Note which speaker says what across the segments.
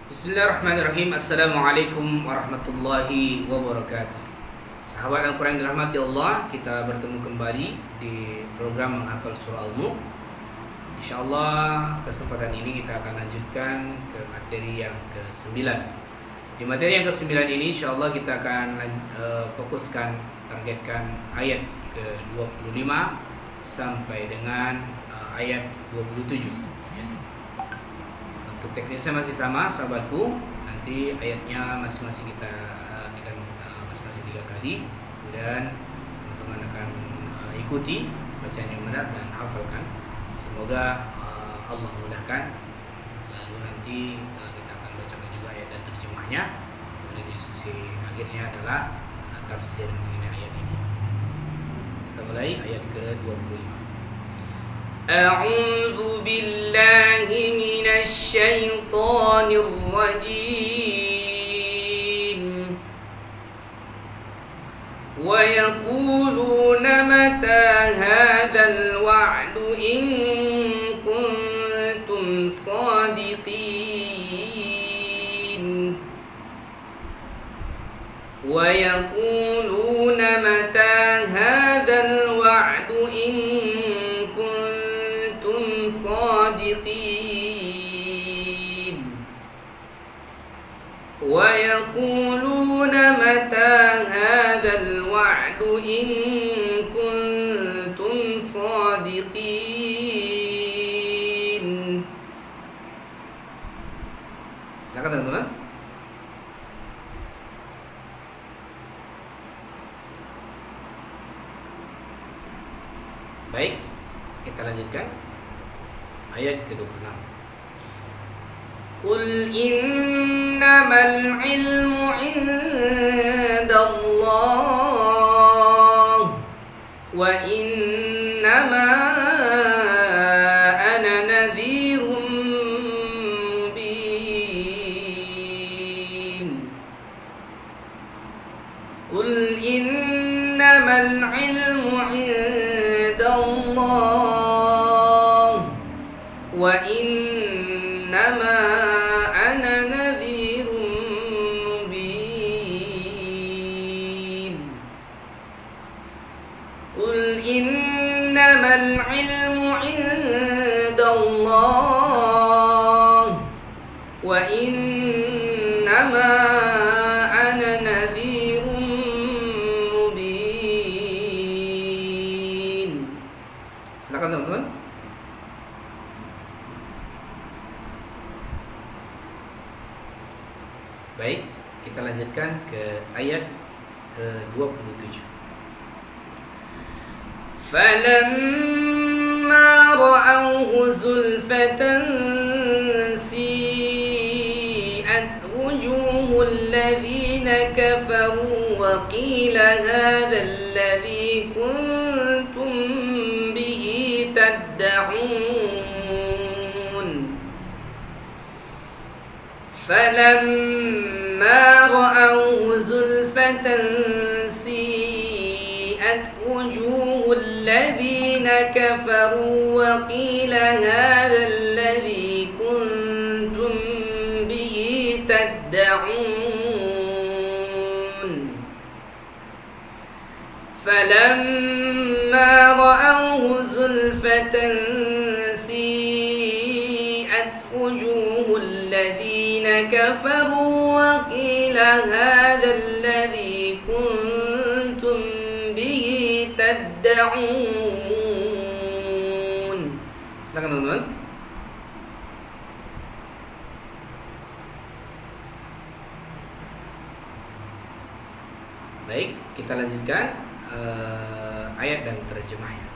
Speaker 1: Bismillahirrahmanirrahim. Assalamualaikum warahmatullahi wabarakatuh. Sahabat Al-Quran yang dirahmati Allah, kita bertemu kembali di program menghafal surah Al-Mulk. InsyaAllah kesempatan ini kita akan lanjutkan ke materi yang ke-9. Di materi yang ke-9 ini insyaAllah kita akan fokuskan, targetkan ayat ke-25 sampai dengan ayat 27. Untuk teknisnya masih sama sahabatku, nanti ayatnya masing-masing kita artikan masing-masing 3 kali, dan teman-teman akan ikuti bacaan yang benar dan hafalkan. Semoga Allah mudahkan. Lalu nanti kita akan bacakan juga ayat dan terjemahnya. Kemudian di sisi akhirnya adalah tafsir mengenai ayat ini. Kita mulai ayat ke-25. أعوذ بالله من الشيطان الرجيم ويقولون متى هذا الوعد إن كنتم صادقين ويقولون متى هذا الوعد إن صادقين ويقولون متى هذا الوعد إن كنتم صادقين. Silakan teman-teman. Baik, kita lanjutkan ayat ke-26. Qul innamal ilmu 'indallah wa innama ana nadhirun mubin. Qul innamal ilmu 'indallah wa innama ana nadhirun mubin. Qul innamal ilmu 'indallah wa innama ana nadhirun mubin. Silakan teman-teman. Baik, kita lanjutkan ke ayat ke-27. Falamma ra'awhu zulfatan si'at wujuhul ladzina kafaru wa qila hadha alladhi kuntum bihi tad'un. فلما رأوه زلفة سيئت وجوه الذين كفروا وقيل هذا الذي كنتم به تدعون. فلما رأوه زلفة سيئت وجوه الذين كفروا وقيل هذا الذي كنتم به تدعون. Silakan teman-teman. Baik, kita lanjutkan ayat dan terjemahnya.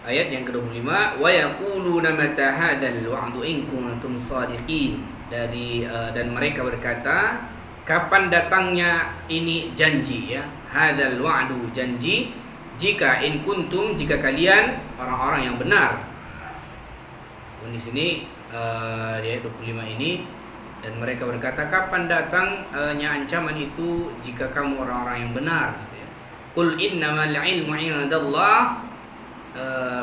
Speaker 1: Ayat yang ke-25, wa yaquluna mata hadzal wa'du in kuntum shadiqin. Dan mereka berkata, kapan datangnya ini janji, ya, hadzal wa'du, janji, jika in kuntum, jika kalian orang-orang yang benar. Dan di sini di ayat 25 ini, dan mereka berkata, kapan datangnya ancaman itu jika kamu orang-orang yang benar, gitu ya. Qul innamal ilmu 'indallah,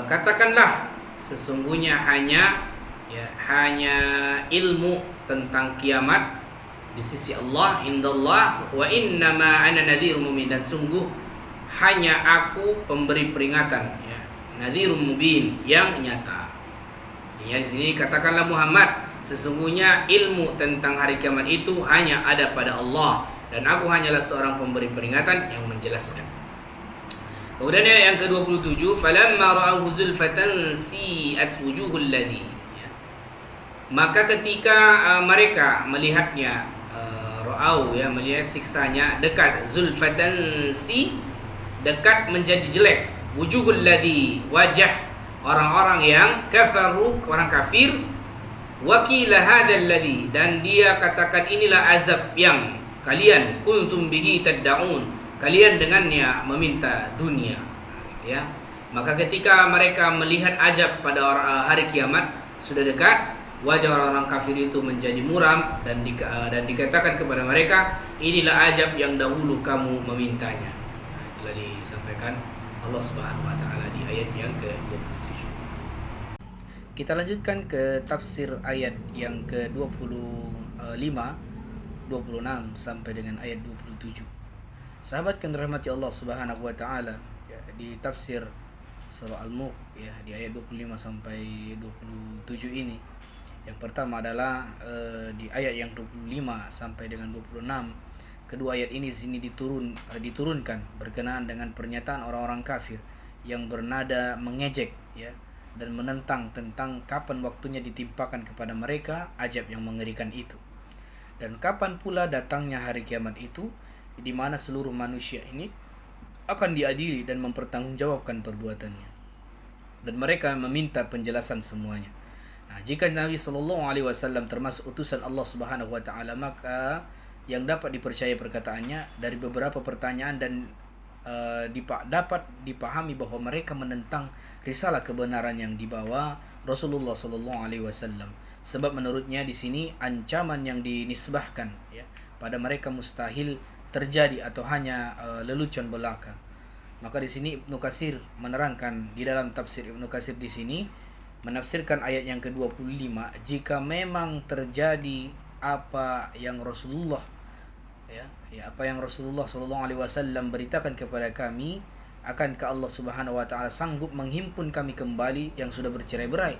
Speaker 1: katakanlah sesungguhnya hanya ya, hanya ilmu tentang kiamat di sisi Allah, indallah, wa innama ana nadhirun mubin, dan sungguh hanya aku pemberi peringatan, ya, nadhirun mubin, yang nyata. Ya, di sini katakanlah Muhammad, sesungguhnya ilmu tentang hari kiamat itu hanya ada pada Allah, dan aku hanyalah seorang pemberi peringatan yang menjelaskan. Kemudian ayat yang ke-27, falamma ra'awhu zulfatan si'at wujuhul ladzi, ya. Maka ketika mereka melihatnya, ra'au, ya, melihat siksanya, dekat, zulfatan dekat menjadi jelek, wujuhul ladzi, wajah orang-orang yang kafaru, orang kafir, wakila hadzal ladzi, dan dia katakan inilah azab yang kalian kuntum bihi tad'un, kalian dengannya meminta dunia, ya. Maka ketika mereka melihat azab pada hari kiamat sudah dekat, wajah orang-orang kafir itu menjadi muram, dan dikatakan kepada mereka, inilah azab yang dahulu kamu memintanya. Itulah disampaikan Allah Subhanahu wa taala di ayat yang ke-27. Kita lanjutkan ke tafsir ayat yang ke-25, 26 sampai dengan ayat 27. Sahabat yang dirahmati Allah Subhanahu wa taala, ya, di tafsir surah Al-Mulk, ya, di ayat 25 sampai 27 ini. Yang pertama adalah di ayat yang 25 sampai dengan 26. Kedua ayat ini sini diturunkan berkenaan dengan pernyataan orang-orang kafir yang bernada mengejek, ya, dan menentang tentang kapan waktunya ditimpakan kepada mereka azab yang mengerikan itu. Dan kapan pula datangnya hari kiamat itu, di mana seluruh manusia ini akan diadili dan mempertanggungjawabkan perbuatannya. Dan mereka meminta penjelasan semuanya. Nah, jika Nabi SAW termasuk utusan Allah Subhanahu wa taala, maka yang dapat dipercaya perkataannya dari beberapa pertanyaan, dan dapat dipahami bahwa mereka menentang risalah kebenaran yang dibawa Rasulullah SAW. Sebab menurutnya di sini ancaman yang dinisbahkan, ya, pada mereka mustahil terjadi atau hanya lelucon belaka. Maka di sini Ibnu Katsir menerangkan di dalam tafsir Ibnu Katsir di sini menafsirkan ayat yang ke-25, jika memang terjadi apa yang Rasulullah, ya, apa yang Rasulullah SAW beritakan kepada kami, akankah Allah Subhanahu wa taala sanggup menghimpun kami kembali yang sudah bercerai-berai?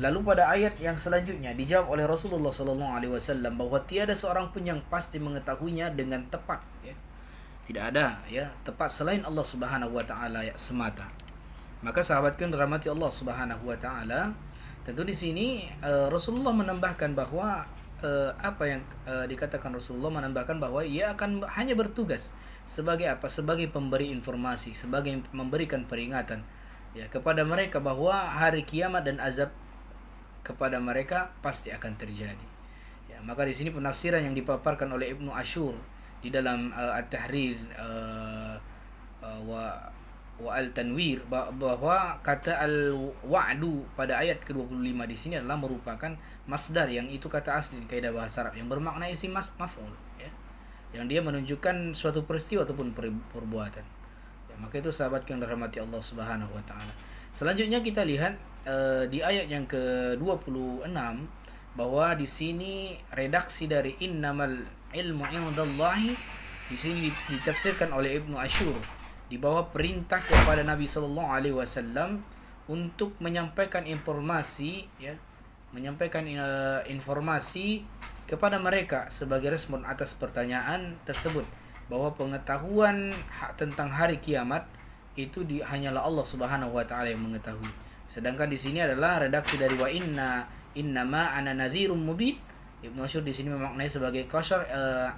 Speaker 1: Lalu pada ayat yang selanjutnya dijawab oleh Rasulullah SAW bahwa tiada seorang pun yang pasti mengetahuinya dengan tepat, ya. Tidak ada, ya, tepat selain Allah Subhanahu wa taala, ya, semata. Maka sahabatku yang dirahmati Allah Subhanahu wa taala, tentu di sini Rasulullah menambahkan bahwa apa yang dikatakan Rasulullah menambahkan bahwa ia akan hanya bertugas sebagai apa? Sebagai pemberi informasi, sebagai memberikan peringatan, ya, kepada mereka bahwa hari kiamat dan azab kepada mereka pasti akan terjadi. Ya, maka di sini penafsiran yang dipaparkan oleh Ibnu Ashur di dalam At-Tahrir wa al-Tanwir, bahwa kata al-wa'du pada ayat ke-25 di sini adalah merupakan masdar, yang itu kata asli kaidah bahasa Arab yang bermakna isim maf'ul, ya, yang dia menunjukkan suatu peristiwa ataupun perbuatan. Ya, maka itu sahabat yang dirahmati Allah Subhanahu wa taala. Selanjutnya kita lihat di ayat yang ke-26 bahwa di sini redaksi dari innamal ilmu indallahi di sini ditafsirkan oleh Ibnu Ashur di bawah perintah kepada Nabi sallallahu alaihi wasallam untuk menyampaikan informasi, ya, menyampaikan informasi kepada mereka sebagai respon atas pertanyaan tersebut, bahwa pengetahuan tentang hari kiamat itu hanyalah Allah Subhanahu wa taala yang mengetahui. Sedangkan di sini adalah redaksi dari wa innama ana nadhirum mubin. Ibnu Ashur di sini memaknai sebagai qasar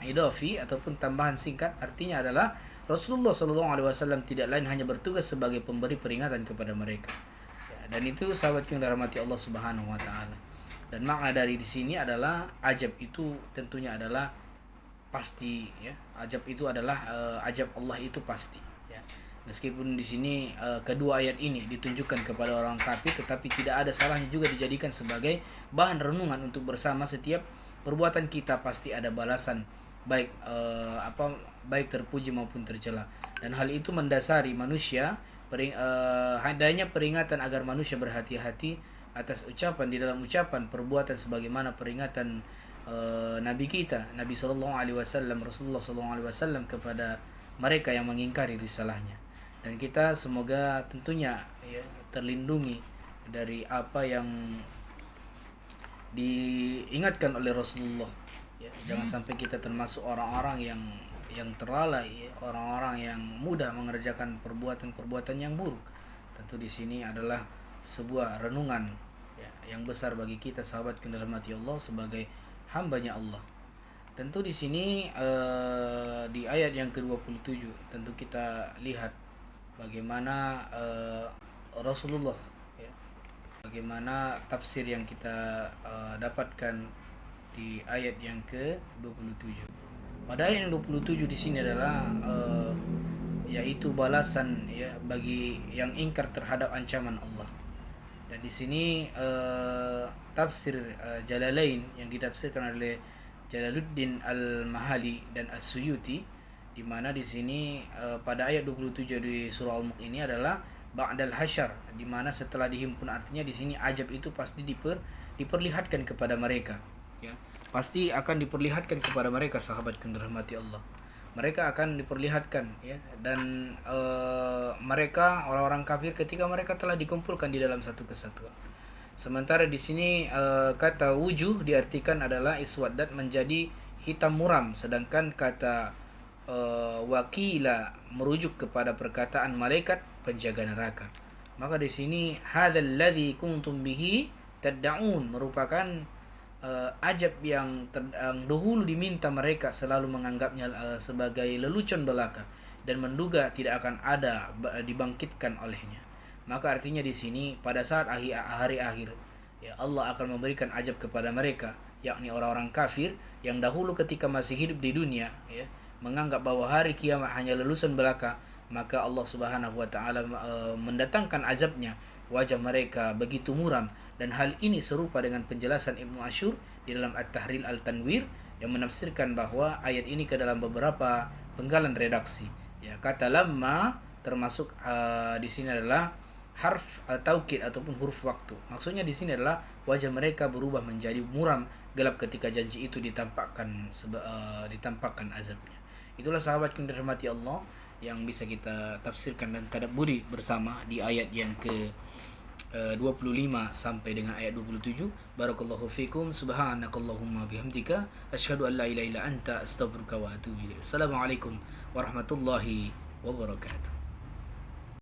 Speaker 1: idafi ataupun tambahan singkat, artinya adalah Rasulullah SAW tidak lain hanya bertugas sebagai pemberi peringatan kepada mereka. Ya, dan itu sahabatku yang dirahmati Allah Subhanahu wa taala. Dan makna dari di sini adalah ajab itu tentunya adalah pasti, ya. Ajab itu adalah ajab Allah itu pasti, ya. Meskipun di sini kedua ayat ini ditunjukkan kepada orang kafir, tetapi tidak ada salahnya juga dijadikan sebagai bahan renungan untuk bersama setiap perbuatan kita pasti ada balasan, baik baik terpuji maupun tercela. Dan hal itu mendasari manusia adanya peringatan agar manusia berhati-hati atas ucapan di dalam ucapan, perbuatan sebagaimana peringatan Nabi kita, Nabi sallallahu alaihi wasallam, Rasulullah sallallahu alaihi wasallam kepada mereka yang mengingkari risalahnya. Dan kita semoga tentunya ya terlindungi dari apa yang diingatkan oleh Rasulullah. Ya, jangan sampai kita termasuk orang-orang yang terlalai, ya, orang-orang yang mudah mengerjakan perbuatan-perbuatan yang buruk. Tentu di sini adalah sebuah renungan ya, yang besar bagi kita sahabat yang dirahmati Allah sebagai hambanya Allah. Tentu di sini di ayat yang ke-27 tentu kita lihat bagaimana Rasulullah ya, bagaimana tafsir yang kita dapatkan di ayat yang ke-27. Pada ayat yang 27 di sini adalah yaitu balasan ya bagi yang ingkar terhadap ancaman Allah. Dan di sini tafsir Jalalain yang ditafsirkan oleh Jalaluddin Al-Mahali dan Al-Suyuti, di mana di sini pada ayat 27 di surah Al-Mulk ini adalah ba'dal hasyar, di mana setelah dihimpun, artinya di sini ajab itu pasti diperlihatkan kepada mereka ya. Pasti akan diperlihatkan kepada mereka sahabat yang dirahmati Allah. Mereka akan diperlihatkan ya, dan mereka orang-orang kafir ketika mereka telah dikumpulkan di dalam satu kesatuan. Sementara di sini kata wujuh diartikan adalah iswaddat, menjadi hitam muram, sedangkan kata wakila merujuk kepada perkataan malaikat penjaga neraka. Maka di sini hadzal ladzi kuntum bihi tad'un merupakan ajab yang dahulu diminta, mereka selalu menganggapnya sebagai lelucon belaka dan menduga tidak akan ada dibangkitkan olehnya. Maka artinya di sini pada saat hari akhir ya Allah akan memberikan ajab kepada mereka, yakni orang-orang kafir yang dahulu ketika masih hidup di dunia ya menganggap bahwa hari kiamat hanya lelucon belaka. Maka Allah Subhanahu wa taala mendatangkan azabnya, wajah mereka begitu muram. Dan hal ini serupa dengan penjelasan Ibnu Ashur di dalam At-Tahrir Al-Tanwir yang menafsirkan bahwa ayat ini ke dalam beberapa penggalan redaksi. Ya, kata lamma termasuk di sini adalah harf taukid ataupun huruf waktu. Maksudnya di sini adalah wajah mereka berubah menjadi muram gelap ketika janji itu ditampakkan azabnya. Itulah sahabat yang dirahmati Allah yang bisa kita tafsirkan dan tadabburi bersama di ayat yang ke 25 sampai dengan ayat 27. Barakallahu fikum, subhanakallahumma bihamdika asyhadu an la ilaha illa anta astaghfiruka wa atubu ilaik. Assalamualaikum warahmatullahi wabarakatuh.